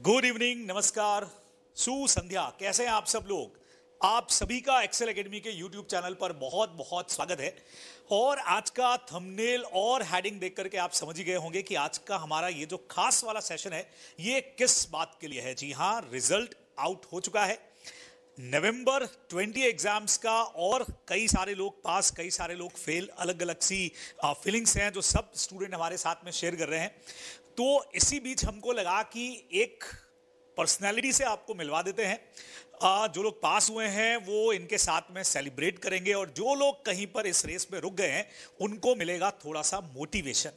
Good evening, नमस्कार, सुसंध्या। कैसे हैं आप सब लोग? आप सभी का एक्सेल एकेडमी के यूट्यूब चैनल पर बहुत बहुत स्वागत है। और आज का थंबनेल और हेडिंग देख करके आप समझ ही गए होंगे कि आज का हमारा ये जो खास वाला सेशन है ये किस बात के लिए है। जी हाँ, रिजल्ट आउट हो चुका है नवंबर 20 एग्जाम्स का, और कई सारे लोग पास, कई सारे लोग फेल। अलग अलग सी फीलिंग्स हैं जो सब स्टूडेंट हमारे साथ में शेयर कर रहे हैं। तो इसी बीच हमको लगा कि एक पर्सनैलिटी से आपको मिलवा देते हैं। जो लोग पास हुए हैं वो इनके साथ में सेलिब्रेट करेंगे, और जो लोग कहीं पर इस रेस में रुक गए हैं उनको मिलेगा थोड़ा सा मोटिवेशन।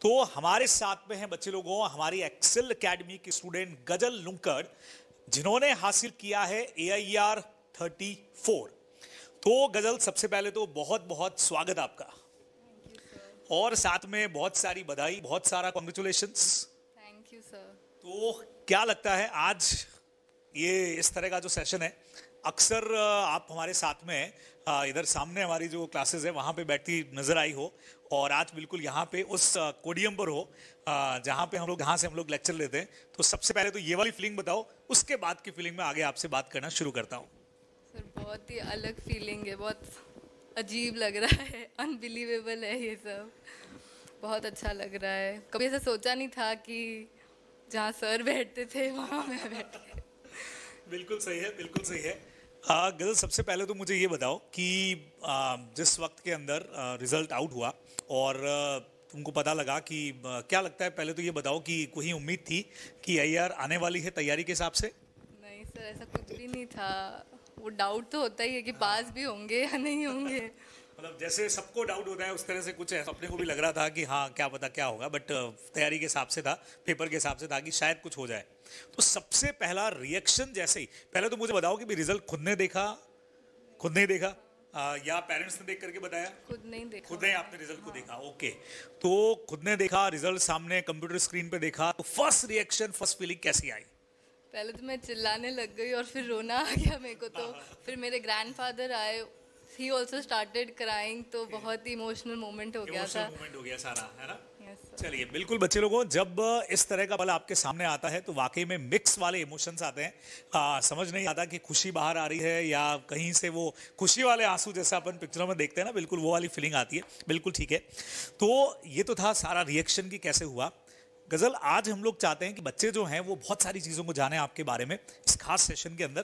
तो हमारे साथ में हैं बच्चे लोगों, हमारी एक्सेल एकेडमी की स्टूडेंट गजल लुंकड़, जिन्होंने हासिल किया है AIR 34। तो गजल, सबसे पहले तो बहुत बहुत स्वागत आपका, और साथ में बहुत सारी बधाई, बहुत सारा कॉन्ग्रेचुलेशंस। Thank you sir. तो क्या लगता है आज ये इस तरह का जो सेशन है, अक्सर आप हमारे साथ में इधर सामने हमारी जो क्लासेस है वहाँ पे बैठती नजर आई हो, और आज बिल्कुल यहाँ पे उस कोडियम पर हो जहाँ पे हम लोग, यहाँ से हम लोग लेक्चर लेते हैं। तो सबसे पहले तो ये वाली फीलिंग बताओ, उसके बाद की फीलिंग में आगे आपसे बात करना शुरू करता हूँ। सर बहुत ही अलग फीलिंग है, बहुत अजीब लग रहा है, अनबिलीवेबल है ये सब। बहुत अच्छा लग रहा है। कभी ऐसा सोचा नहीं था कि जहाँ सर बैठते थे वहाँ मैं बैठी। बिल्कुल सही है, बिल्कुल सही है। गजल, सबसे पहले तो मुझे ये बताओ कि जिस वक्त के अंदर रिजल्ट आउट हुआ और तुमको पता लगा कि क्या लगता है, पहले तो ये बताओ कि कोई उम्मीद थी कि AIR आने वाली है तैयारी के हिसाब से? नहीं सर, ऐसा कुछ भी नहीं था। वो डाउट तो होता ही है कि पास भी होंगे या नहीं होंगे। मतलब जैसे सबको डाउट होता है उस तरह से कुछ अपने को भी लग रहा था कि हाँ क्या पता क्या होगा, बट तैयारी के हिसाब से था, पेपर के हिसाब से था कि शायद कुछ हो जाए। तो सबसे पहला रिएक्शन, जैसे ही पहले तो मुझे बताओ कि भी रिजल्ट खुद ने देखा, खुद नहीं देखा, या पेरेंट्स ने देख करके बताया? खुद नहीं देखा। खुद ने आपने रिजल्ट को देखा, ओके। तो खुद ने देखा, रिजल्ट सामने कंप्यूटर स्क्रीन पे देखा, तो फर्स्ट रिएक्शन, फर्स्ट फीलिंग कैसी आई? पहले तो मैं चिल्लाने लग गई और फिर रोना आ गया मेरे को। तो फिर मेरे ग्रैंडफादर आए, ही ऑल्सो स्टार्टेड क्राइंग। तो बहुत ही इमोशनल मोमेंट हो गया था। मोमेंट हो गया सारा, है ना? Yes, sir. चलिए, बिल्कुल बच्चे लोगों, जब इस तरह का पल आपके सामने आता है तो वाकई में मिक्स वाले इमोशंस आते हैं। समझ नहीं आता कि खुशी बाहर आ रही है या कहीं से वो खुशी वाले आंसू जैसा अपन पिक्चरों में देखते हैं ना, बिल्कुल वो वाली फीलिंग आती है। बिल्कुल ठीक है। तो ये तो था सारा रिएक्शन की कैसे हुआ। गजल, आज हम लोग चाहते हैं कि बच्चे जो हैं वो बहुत सारी चीज़ों को जाने आपके बारे में इस खास सेशन के अंदर।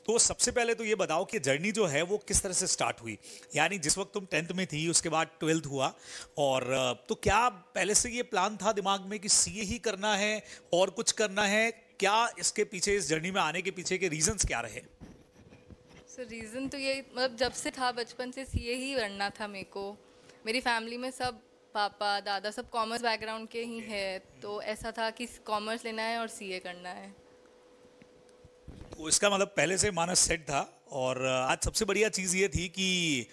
तो सबसे पहले तो ये बताओ कि जर्नी जो है वो किस तरह से स्टार्ट हुई, यानी जिस वक्त तुम 10th में थी, उसके बाद 12th हुआ, और तो क्या पहले से ये प्लान था दिमाग में कि CA ही करना है और कुछ करना है? क्या इसके पीछे, इस जर्नी में आने के पीछे के रीजंस क्या रहे? सर रीज़न तो ये, मतलब जब से था बचपन से CA ही बनना था मेरे को। मेरी फैमिली में सब, पापा दादा सब कॉमर्स बैकग्राउंड के ही है, तो ऐसा था कि कॉमर्स लेना है और CA करना है। तो इसका मतलब पहले से मानस सेट था। और आज सबसे बढ़िया चीज़ ये थी कि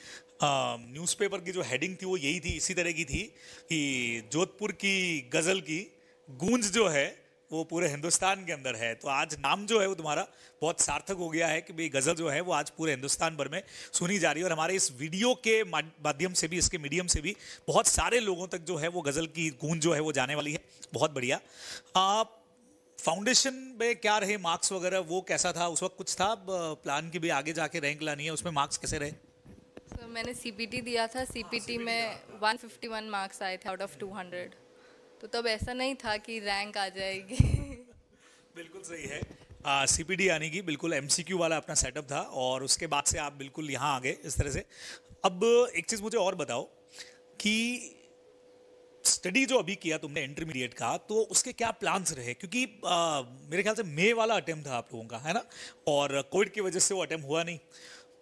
न्यूज़पेपर की जो हेडिंग थी वो यही थी, इसी तरह की थी कि जोधपुर की गज़ल की गूंज जो है वो पूरे हिंदुस्तान के अंदर है। तो आज नाम जो है वो तुम्हारा बहुत सार्थक हो गया है कि भाई गज़ल जो है वो आज पूरे हिंदुस्तान भर में सुनी जा रही है, और हमारे इस वीडियो के माध्यम से भी, इसके मीडियम से भी बहुत सारे लोगों तक जो है वो गज़ल की गूंज जो है वो जाने वाली है। बहुत बढ़िया। फाउंडेशन में क्या रहे मार्क्स वगैरह, वो कैसा था उस वक्त? कुछ था प्लान की भी आगे जाके रैंक लानी है, उसमें मार्क्स कैसे रहे? सर मैंने CPT दिया था। CPT में 151 मार्क्स आए थे आउट ऑफ 200। तो तब ऐसा नहीं था कि रैंक आ जाएगी। बिल्कुल सही है। CPT आने की बिल्कुल MCQ वाला अपना सेटअप था, और उसके बाद से आप बिल्कुल यहाँ आ गए इस तरह से। अब एक चीज़ मुझे और बताओ कि स्टडी जो अभी किया तुमने इंटरमीडिएट का, तो उसके क्या प्लान्स रहे? क्योंकि मेरे ख्याल से मई वाला अटेम्प्ट था आप लोगों का, है ना? और कोविड की वजह से वो अटेम्प्ट हुआ नहीं,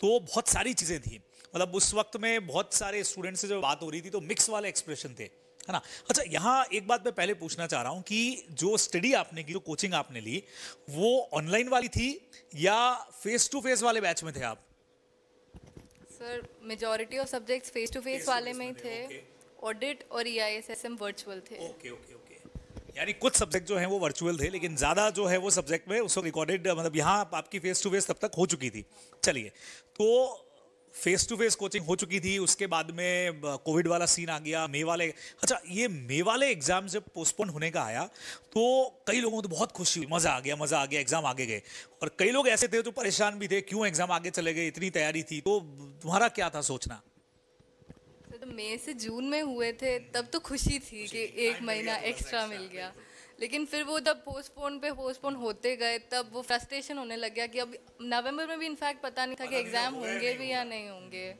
तो बहुत सारी चीज़ें थी। मतलब उस वक्त में बहुत सारे स्टूडेंट्स से जो बात हो रही थी तो मिक्स वाले एक्सप्रेशन थे, है ना? अच्छा, यहाँ एक बात मैं पहले पूछना चाह रहा हूँ कि जो स्टडी आपने की, जो कोचिंग आपने ली, वो ऑनलाइन वाली थी या फेस टू फेस वाले बैच में थे आप? Sir majority of subjects face to face वाले में ही थे। ऑडिट और EISSM वर्चुअल थे। Okay okay okay. यानी कुछ सब्जेक्ट जो हैं वो वर्चुअल थे, लेकिन ज़्यादा जो है वो सब्जेक्ट में उस वक्त रिकॉर्डेड, मतलब यहाँ आपकी फेस टू फेस तब तक हो चुकी थी। चलिए, तो फेस टू फेस कोचिंग हो चुकी थी, उसके बाद में कोविड वाला सीन आ गया, मई वाले। अच्छा, ये मई वाले एग्जाम जब पोस्टपोन होने का आया तो कई लोगों को तो बहुत खुशी हुई, मजा आ गया, एग्जाम आगे गए। और कई लोग ऐसे थे जो परेशान भी थे, क्यों एग्जाम आगे चले गए, इतनी तैयारी थी। तो तुम्हारा क्या था सोचना? तो मई से जून में हुए थे तब तो खुशी थी कि एक महीना एक्स्ट्रा मिल गया, लेकिन फिर वो जब पोस्टपोन होते गए तब वो फ्रस्ट्रेशन होने लग गया कि अब नवंबर में भी इनफैक्ट पता नहीं था कि एग्ज़ाम होंगे भी या नहीं होंगे।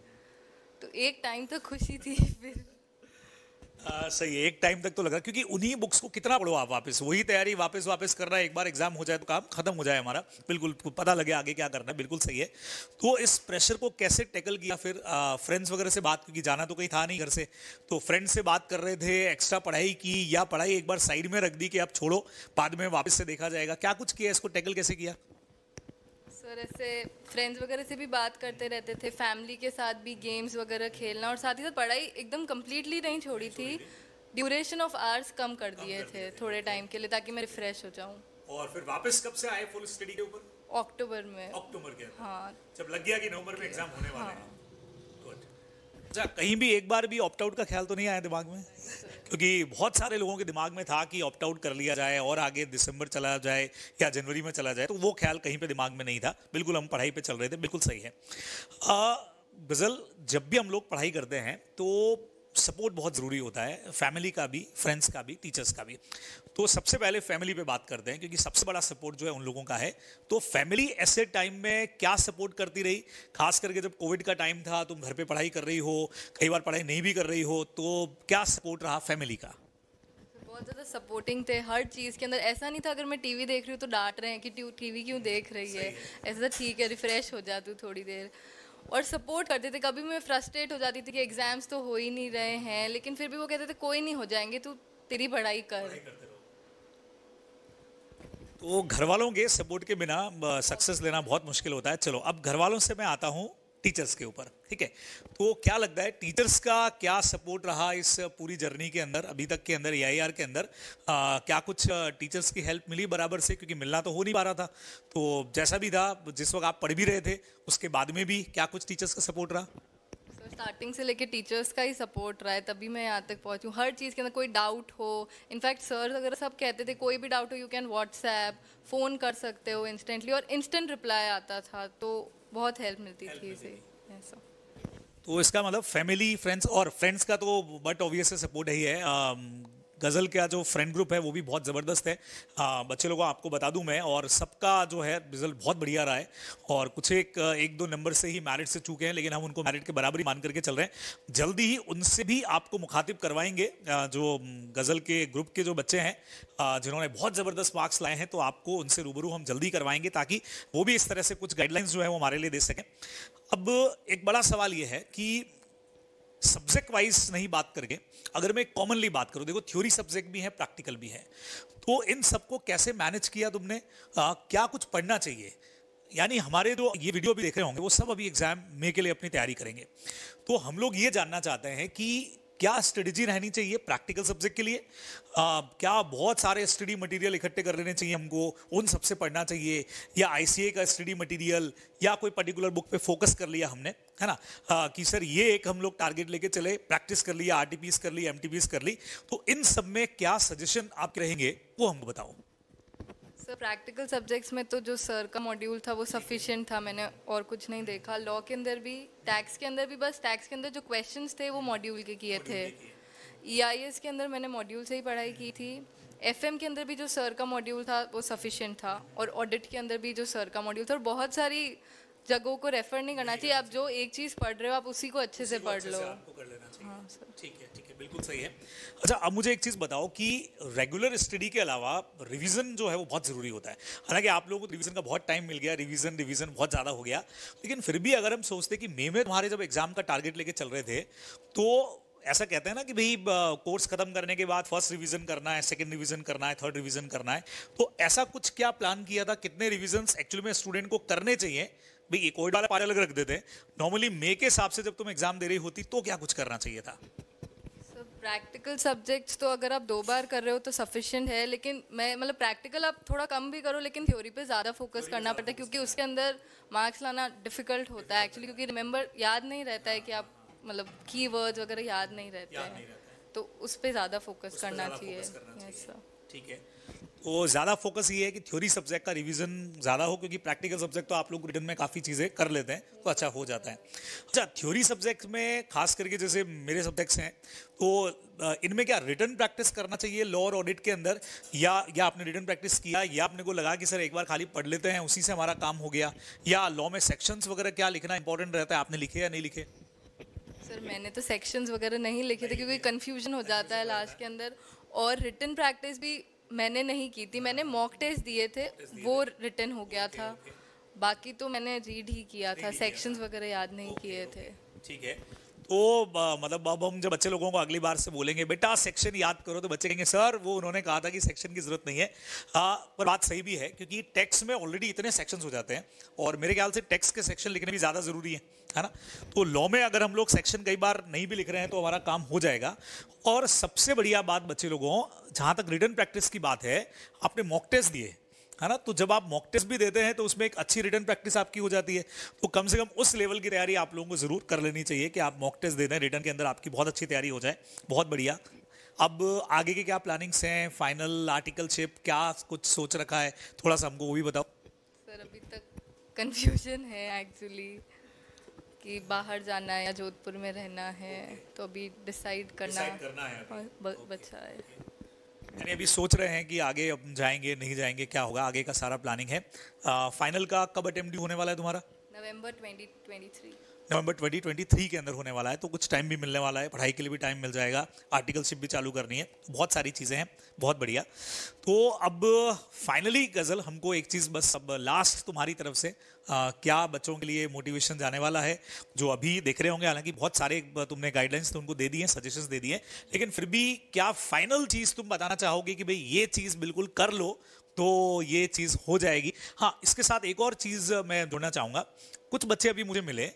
तो एक टाइम तो खुशी थी फिर। सही है, एक टाइम तक तो लगा, क्योंकि उन्हीं बुक्स को कितना पढ़ो आप, वापस वही तैयारी वापस करना है। एक बार एग्जाम हो जाए तो काम खत्म हो जाए हमारा, बिल्कुल पता लगे आगे क्या करना है। बिल्कुल सही है। तो इस प्रेशर को कैसे टैकल किया फिर? फ्रेंड्स वगैरह से बात, क्योंकि जाना तो कहीं था नहीं घर से, तो फ्रेंड्स से बात कर रहे थे, एक्स्ट्रा पढ़ाई की, या पढ़ाई एक बार साइड में रख दी कि अब छोड़ो, बाद में वापस से देखा जाएगा? क्या कुछ किया, इसको टैकल कैसे किया? सर ऐसे फ्रेंड्स वगैरह से भी बात करते रहते थे, फैमिली के साथ भी गेम्स वगैरह खेलना, और साथ ही साथ पढ़ाई एकदम कम्प्लीटली नहीं छोड़ी थी। ड्यूरेशन ऑफ आवर्स कम कर दिए थे थोड़े टाइम के लिए, ताकि मैं रिफ्रेश हो जाऊं। और फिर वापस कब से आए फुल स्टडी के ऊपर? अक्टूबर में। अक्टूबर के अंदर? हाँ, जब लग गया कि नवंबर में एग्जाम होने वाले हैं। गुड। अच्छा, कहीं भी एक बार भी ऑप्ट आउट का ख्याल तो नहीं आया दिमाग में? क्योंकि बहुत सारे लोगों के दिमाग में था कि ऑप्ट आउट कर लिया जाए और आगे दिसंबर चला जाए या जनवरी में चला जाए, तो वो ख्याल कहीं पे दिमाग में नहीं था। बिल्कुल हम पढ़ाई पे चल रहे थे, बिल्कुल सही है। गजल, जब भी हम लोग पढ़ाई करते हैं तो सपोर्ट बहुत ज़रूरी होता है, फैमिली का भी, फ्रेंड्स का भी, टीचर्स का भी। तो सबसे पहले फैमिली पे बात करते हैं, क्योंकि सबसे बड़ा सपोर्ट जो है उन लोगों का है। तो फैमिली ऐसे टाइम में क्या सपोर्ट करती रही? खास करके जब कोविड का टाइम था, तुम घर पे पढ़ाई कर रही हो, कई बार पढ़ाई नहीं भी कर रही हो, तो क्या सपोर्ट रहा फैमिली का? बहुत ज़्यादा सपोर्टिंग थे हर चीज़ के अंदर। ऐसा नहीं था अगर मैं टीवी देख रही हूँ तो डांट रहे हैं कि टीवी क्यों देख रही है, ऐसा था ठीक है रिफ्रेश हो जाती हूँ थोड़ी देर, और सपोर्ट करते थे। कभी मैं फ्रस्ट्रेट हो जाती थी कि एग्जाम्स तो हो ही नहीं रहे हैं, लेकिन फिर भी वो कहते थे कोई नहीं, हो जाएंगे, तू तेरी पढ़ाई कर। तो घर वालों के सपोर्ट के बिना सक्सेस लेना बहुत मुश्किल होता है। चलो, अब घर वालों से मैं आता हूँ टीचर्स के ऊपर, ठीक है? तो क्या लगता है टीचर्स का क्या सपोर्ट रहा इस पूरी जर्नी के अंदर, अभी तक के अंदर, AIR के अंदर? क्या कुछ टीचर्स की हेल्प मिली बराबर से? क्योंकि मिलना तो हो नहीं पा रहा था, तो जैसा भी था, जिस वक्त आप पढ़ भी रहे थे, उसके बाद में भी क्या कुछ टीचर्स का सपोर्ट रहा? स्टार्टिंग से लेके टीचर्स का ही सपोर्ट रहा है, तभी मैं यहाँ तक पहुँची हूँ। हर चीज़ के अंदर कोई डाउट हो, इनफैक्ट सर वगैरह सब कहते थे कोई भी डाउट हो यू कैन व्हाट्सएप, फ़ोन कर सकते हो इंस्टेंटली, और इंस्टेंट रिप्लाई आता था, तो बहुत हेल्प मिलती थी इसे। ऐसा तो इसका मतलब फैमिली, फ्रेंड्स, और फ्रेंड्स का तो बट ऑब्वियस सपोर्ट ही है। गज़ल का जो फ्रेंड ग्रुप है वो भी बहुत ज़बरदस्त है। बच्चे लोगों को आपको बता दूं मैं, और सबका जो है रिजल्ट बहुत बढ़िया रहा है, और कुछ एक दो नंबर से ही मेरिट से चूके हैं, लेकिन हम उनको मेरिट के बराबर ही मान करके चल रहे हैं। जल्दी ही उनसे भी आपको मुखातिब करवाएंगे, जो गज़ल के ग्रुप के जो बच्चे हैं जिन्होंने बहुत ज़बरदस्त मार्क्स लाए हैं, तो आपको उनसे रूबरू हम जल्दी करवाएंगे, ताकि वो भी इस तरह से कुछ गाइडलाइंस जो है वो हमारे लिए दे सकें। अब एक बड़ा सवाल ये है कि सब्जेक्ट वाइज नहीं बात करके अगर मैं कॉमनली बात करूं, देखो थ्योरी सब्जेक्ट भी है, प्रैक्टिकल भी है, तो इन सबको कैसे मैनेज किया तुमने? क्या कुछ पढ़ना चाहिए? यानी हमारे जो ये वीडियो भी देख रहे होंगे वो सब अभी एग्जाम में के लिए अपनी तैयारी करेंगे, तो हम लोग ये जानना चाहते हैं कि क्या स्ट्रेटजी रहनी चाहिए प्रैक्टिकल सब्जेक्ट के लिए? क्या बहुत सारे स्टडी मटेरियल इकट्ठे कर लेने चाहिए हमको, उन सबसे पढ़ना चाहिए, या ICA का स्टडी मटेरियल या कोई पर्टिकुलर बुक पे फोकस कर लिया हमने, है ना? कि सर ये एक हम लोग टारगेट लेके चले, प्रैक्टिस कर लिया, RTPs कर ली, MTPs कर ली, तो इन सब में क्या सजेशन आपके रहेंगे वो हमको बताओ। सर प्रैक्टिकल सब्जेक्ट्स में तो जो सर का मॉड्यूल था वो सफिशिएंट था, मैंने और कुछ नहीं देखा। लॉ के अंदर भी, टैक्स के अंदर भी, बस टैक्स के अंदर जो क्वेश्चंस थे वो मॉड्यूल के किए थे। EIS के अंदर मैंने मॉड्यूल से ही पढ़ाई की थी। FM के अंदर भी जो सर का मॉड्यूल था वो सफिशिएंट था, और ऑडिट के अंदर भी जो सर का मॉड्यूल था, और बहुत सारी जगहों को रेफर नहीं करना चाहिए। आप जो एक चीज़ पढ़ रहे हो आप उसी को अच्छे से पढ़ लो। हाँ सर, ठीक है, बिल्कुल सही है। अच्छा, अब मुझे एक चीज़ बताओ कि रेगुलर स्टडी के अलावा रिवीजन जो है वो बहुत ज़रूरी होता है। हालांकि आप लोगों को रिवीजन का बहुत टाइम मिल गया, रिवीजन बहुत ज़्यादा हो गया, लेकिन फिर भी अगर हम सोचते कि मई में तुम्हारे जब एग्जाम का टारगेट लेके चल रहे थे, तो ऐसा कहते हैं ना कि भाई कोर्स खत्म करने के बाद फर्स्ट रिवीजन करना है, सेकंड रिवीजन करना है, थर्ड रिवीजन करना है, तो ऐसा कुछ क्या प्लान किया था? कितने रिवीजन एक्चुअली में स्टूडेंट को करने चाहिए? भाई एक कोविड वाला पार अलग रख देते हैं, नॉर्मली मई के हिसाब से जब तुम एग्जाम दे रही होती तो क्या कुछ करना चाहिए था? प्रैक्टिकल सब्जेक्ट्स तो अगर आप 2 बार कर रहे हो तो सफिशिएंट है, लेकिन मैं मतलब प्रैक्टिकल आप थोड़ा कम भी करो लेकिन थ्योरी पे ज़्यादा फोकस करना पड़ता है, क्योंकि उसके अंदर मार्क्स लाना डिफिकल्ट होता है एक्चुअली, क्योंकि रिमेंबर याद नहीं रहता है कि आप मतलब कीवर्ड्स वगैरह याद नहीं रहते हैं, तो उस पर ज़्यादा फोकस करना चाहिए। Yes sir. ठीक है, तो ज़्यादा फोकस ये है कि थ्योरी सब्जेक्ट का रिवीजन ज़्यादा हो, क्योंकि प्रैक्टिकल सब्जेक्ट तो आप लोग रिटर्न में काफ़ी चीज़ें कर लेते हैं तो अच्छा हो जाता है। अच्छा, थ्योरी सब्जेक्ट में खास करके जैसे मेरे सब्जेक्ट्स हैं तो इनमें क्या रिटर्न प्रैक्टिस करना चाहिए लॉ और ऑडिट के अंदर, या आपने रिटर्न प्रैक्टिस किया या आपने को लगा कि सर एक बार खाली पढ़ लेते हैं उसी से हमारा काम हो गया, या लॉ में सेक्शंस वगैरह क्या लिखना इंपॉर्टेंट रहता है, आपने लिखे या नहीं लिखे? सर मैंने तो सेक्शंस वगैरह नहीं लिखे थे क्योंकि कंफ्यूजन हो जाता है लास्ट के अंदर, और रिटन प्रैक्टिस भी मैंने नहीं की थी, मैंने मॉक टेस्ट दिए थे वो रिटन हो गया था, बाकी तो मैंने रीड ही किया था, सेक्शंस वगैरह याद नहीं किए थे। ठीक है, तो मतलब अब हम जब बच्चे लोगों को अगली बार से बोलेंगे बेटा सेक्शन याद करो, तो बच्चे कहेंगे सर वो उन्होंने कहा था कि सेक्शन की जरूरत नहीं है। हाँ, पर बात सही भी है क्योंकि टेक्स्ट में ऑलरेडी इतने सेक्शंस हो जाते हैं और मेरे ख्याल से टेक्स्ट के सेक्शन लिखने भी ज़्यादा ज़रूरी है ना। तो लॉ में अगर हम लोग सेक्शन कई बार नहीं भी लिख रहे हैं तो हमारा काम हो जाएगा। और सबसे बढ़िया बात बच्चे लोगों, जहाँ तक रिटन प्रैक्टिस की बात है, आपने मॉक टेस्ट दिए है ना, तो जब आप मॉक टेस्ट भी देते हैं तो उसमें एक अच्छी रिटन प्रैक्टिस आपकी हो जाती है। तो कम से कम उस लेवल की तैयारी आप लोगों को जरूर कर लेनी चाहिए कि आप मॉक टेस्ट दे दें, रिटन के अंदर आपकी बहुत अच्छी तैयारी हो जाए। बहुत बढ़िया। अब आगे के क्या प्लानिंग्स हैं, फाइनल आर्टिकलशिप क्या कुछ सोच रखा है, थोड़ा सा हमको वो भी बताओ। सर अभी तक कंफ्यूजन है एक्चुअली कि बाहर जाना है या जोधपुर में रहना है, तो अभी डिसाइड करना है, बचा है। यानी अभी सोच रहे हैं कि आगे अब जाएंगे नहीं जाएंगे, क्या होगा, आगे का सारा प्लानिंग है। फाइनल का कब अटेम्प्ट होने वाला है तुम्हारा? नवंबर 2023। नवंबर 2023 के अंदर होने वाला है, तो कुछ टाइम भी मिलने वाला है, पढ़ाई के लिए भी टाइम मिल जाएगा, आर्टिकलशिप भी चालू करनी है, बहुत सारी चीज़ें हैं। बहुत बढ़िया। तो अब फाइनली गज़ल हमको एक चीज़ बस अब लास्ट तुम्हारी तरफ से क्या बच्चों के लिए मोटिवेशन जाने वाला है, जो अभी देख रहे होंगे, हालांकि बहुत सारे तुमने गाइडलाइंस तो उनको दे दिए हैं, सजेशंस दे दिए हैं, लेकिन फिर भी क्या फाइनल चीज़ तुम बताना चाहोगे कि भाई ये चीज़ बिल्कुल कर लो तो ये चीज़ हो जाएगी? हाँ, इसके साथ एक और चीज़ मैं जोड़ना चाहूँगा। कुछ बच्चे अभी मुझे मिले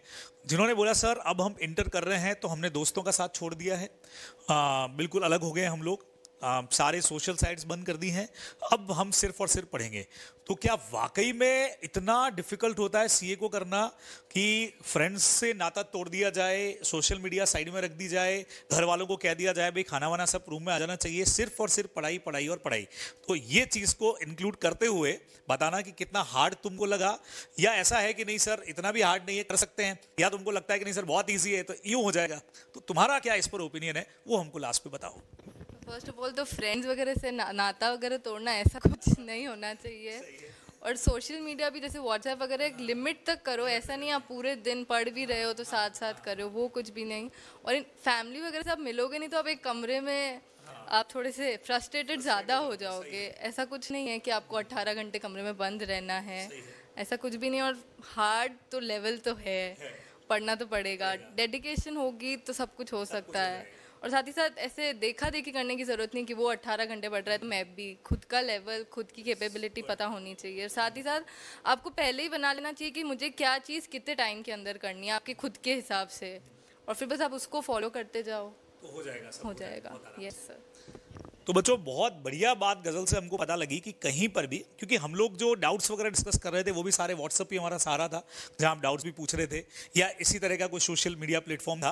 जिन्होंने बोला सर अब हम इंटर कर रहे हैं तो हमने दोस्तों का साथ छोड़ दिया है, बिल्कुल अलग हो गए हम लोग, सारे सोशल साइट्स बंद कर दी हैं, अब हम सिर्फ और सिर्फ पढ़ेंगे। तो क्या वाकई में इतना डिफिकल्ट होता है सीए को करना कि फ्रेंड्स से नाता तोड़ दिया जाए, सोशल मीडिया साइड में रख दी जाए, घर वालों को कह दिया जाए भाई खाना वाना सब रूम में आ जाना चाहिए, सिर्फ और सिर्फ पढ़ाई पढ़ाई और पढ़ाई? तो ये चीज़ को इंक्लूड करते हुए बताना कि कितना हार्ड तुमको लगा, या ऐसा है कि नहीं सर इतना भी हार्ड नहीं है, कर सकते हैं, या तुमको लगता है कि नहीं सर बहुत ईजी है तो यूँ हो जाएगा। तो तुम्हारा क्या इस पर ओपिनियन है, वो हमको लास्ट पे बताओ। फर्स्ट ऑफ ऑल तो फ्रेंड्स वगैरह से नाता वगैरह तोड़ना ऐसा कुछ नहीं होना चाहिए, और सोशल मीडिया भी जैसे व्हाट्सएप वगैरह एक लिमिट तक करो, ऐसा नहीं आप पूरे दिन पढ़ भी रहे हो तो साथ साथ करो, वो कुछ भी नहीं। और इन फैमिली वगैरह से आप मिलोगे नहीं तो आप एक कमरे में आप थोड़े से फ्रस्ट्रेटेड ज़्यादा हो जाओगे। ऐसा कुछ नहीं है कि आपको 18 घंटे कमरे में बंद रहना है, ऐसा कुछ भी नहीं। और हार्ड तो लेवल तो है, पढ़ना तो पड़ेगा, डेडिकेशन होगी तो सब कुछ हो सकता है। और साथ ही साथ ऐसे देखा देखी करने की ज़रूरत नहीं कि वो 18 घंटे पढ़ रहा है तो मैं भी, खुद का लेवल, खुद की कैपेबिलिटी पता होनी चाहिए। और साथ ही साथ आपको पहले ही बना लेना चाहिए कि मुझे क्या चीज़ कितने टाइम के अंदर करनी है आपके खुद के हिसाब से, और फिर बस आप उसको फॉलो करते जाओ तो हो जाएगा, सब हो जाएगा। Yes sir. तो बच्चों बहुत बढ़िया बात गज़ल से हमको पता लगी कि कहीं पर भी, क्योंकि हम लोग जो डाउट्स वगैरह डिस्कस कर रहे थे वो भी सारे व्हाट्सएप ही हमारा सहारा था, जहाँ आप डाउट्स भी पूछ रहे थे, या इसी तरह का कोई सोशल मीडिया प्लेटफॉर्म था।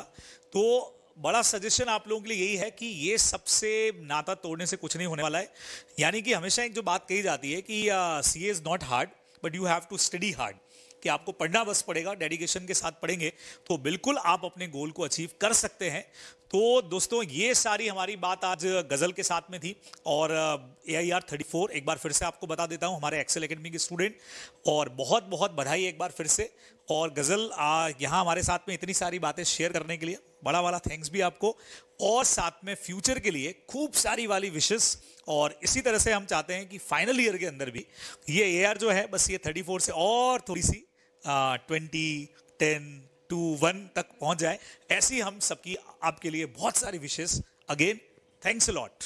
तो बड़ा सजेशन आप लोगों के लिए यही है कि ये सबसे नाता तोड़ने से कुछ नहीं होने वाला है। यानी कि हमेशा एक जो बात कही जाती है कि CA is not hard but you have to study hard, कि आपको पढ़ना बस पड़ेगा, डेडिकेशन के साथ पढ़ेंगे तो बिल्कुल आप अपने गोल को अचीव कर सकते हैं। तो दोस्तों ये सारी हमारी बात आज गज़ल के साथ में थी। और AIR 34 एक बार फिर से आपको बता देता हूँ, हमारे एक्सेल एकेडमी के स्टूडेंट, और बहुत बहुत बधाई एक बार फिर से। और गज़ल यहाँ हमारे साथ में इतनी सारी बातें शेयर करने के लिए बड़ा वाला थैंक्स भी आपको, और साथ में फ्यूचर के लिए खूब सारी वाली विशेस। और इसी तरह से हम चाहते हैं कि फाइनल ईयर के अंदर भी ये AIR जो है बस ये 34 से और थोड़ी सी 20, 10 to 1 तक पहुंच जाए, ऐसी हम सबकी आपके लिए बहुत सारी wishes. Again thanks a lot.